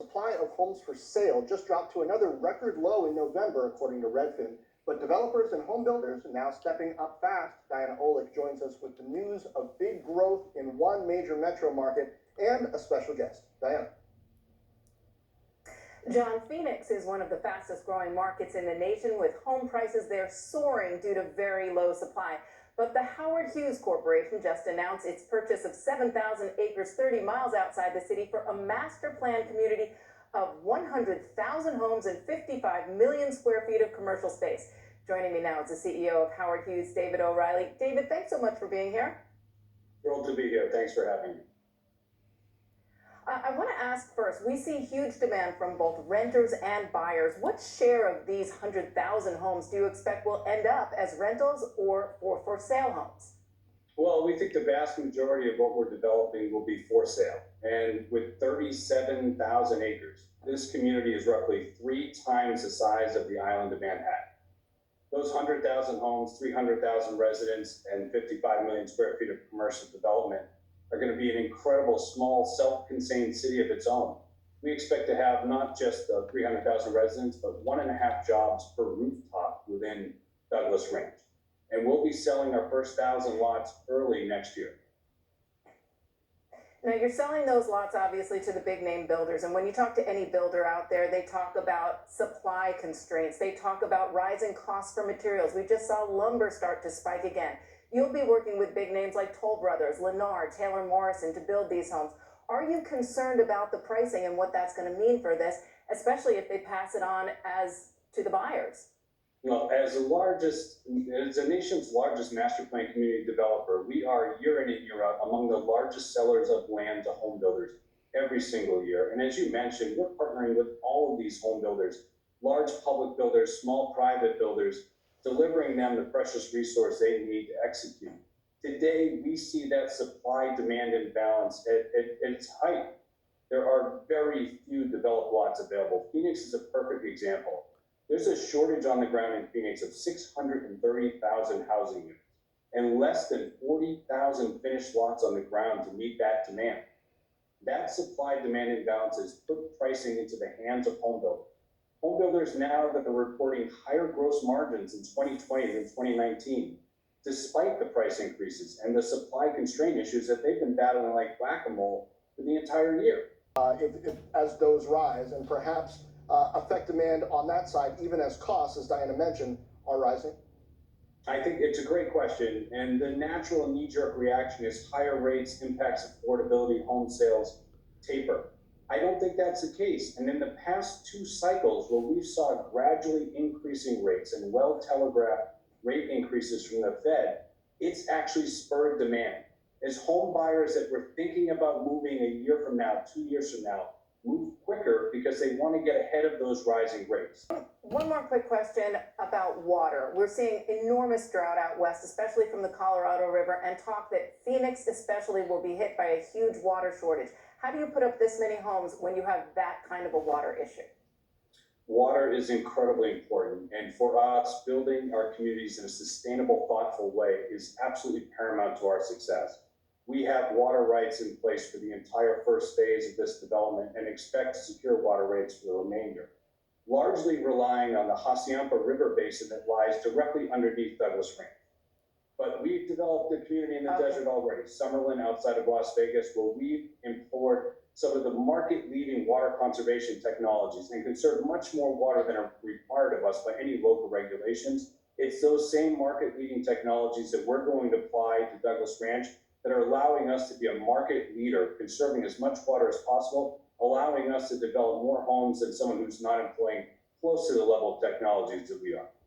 supply of homes for sale just dropped to another record low in November, according to Redfin. But developers and home builders are now stepping up fast. Diana Olick joins us with the news of big growth in one major metro market and a special guest. Diana. John, Phoenix is one of the fastest growing markets in the nation, with home prices there soaring due to very low supply. But the Hughes Corp just announced its purchase of 7,000 acres 30 miles outside the city for a master plan community of 100,000 homes and 55 million square feet of commercial space. Joining me now is the CEO of Howard Hughes, David O'Reilly. David, thanks so much for being here. Thrilled to be here. Thanks for having me. I want to ask first, we see huge demand from both renters and buyers. What share of these 100,000 homes do you expect will end up as rentals or for sale homes? Well, we think the vast majority of what we're developing will be for sale. And with 37,000 acres, this community is roughly 3 times the size of the island of Manhattan. Those 100,000 homes, 300,000 residents, and 55 million square feet of commercial development are going to be an incredible small self-contained city of its own. We expect to have not just the 300,000 residents, but 1.5 jobs per rooftop within Douglas Ranch. And we'll be selling our first 1,000 lots early next year. Now, you're selling those lots, obviously, to the big name builders. And when you talk to any builder out there, they talk about supply constraints. They talk about rising costs for materials. We just saw lumber start to spike again. You'll be working with big names like Toll Brothers, Lennar, Taylor Morrison to build these homes. Are you concerned about the pricing and what that's going to mean for this, especially if they pass it on as to the buyers? Well, as the nation's largest master plan community developer, we are year in and year out among the largest sellers of land to home builders every single year. And as you mentioned, we're partnering with all of these home builders, large public builders, small private builders, delivering them the precious resource they need to execute. Today, we see that supply-demand imbalance at its height. There are very few developed lots available. Phoenix is a perfect example. There's a shortage on the ground in Phoenix of 630,000 housing units and less than 40,000 finished lots on the ground to meet that demand. That supply-demand imbalance has put pricing into the hands of home builders. Home builders now that are reporting higher gross margins in 2020 than 2019, despite the price increases and the supply constraint issues that they've been battling like whack-a-mole for the entire year. As those rise and perhaps affect demand on that side, even as costs, as Diana mentioned, are rising? I think it's a great question. And the natural and knee-jerk reaction is higher rates impacts affordability, home sales, taper. I don't think that's the case. And in the past 2 cycles where we saw gradually increasing rates and well-telegraphed rate increases from the Fed, it's actually spurred demand. As home buyers that were thinking about moving a year from now, 2 years from now, move quicker because they want to get ahead of those rising rates. One more quick question about water. We're seeing enormous drought out west, especially from the Colorado River, and talk that Phoenix especially will be hit by a huge water shortage. How do you put up this many homes when you have that kind of a water issue? Water is incredibly important, and for us, building our communities in a sustainable, thoughtful way is absolutely paramount to our success. We have water rights in place for the entire first phase of this development and expect to secure water rights for the remainder, largely relying on the Hassayampa River basin that lies directly underneath Douglas Ranch. But we've developed a community in the desert already, Summerlin outside of Las Vegas, where we've employed some of the market-leading water conservation technologies and conserve much more water than are required of us by any local regulations. It's those same market-leading technologies that we're going to apply to Douglas Ranch that are allowing us to be a market leader, conserving as much water as possible, allowing us to develop more homes than someone who's not employing close to the level of technologies that we are.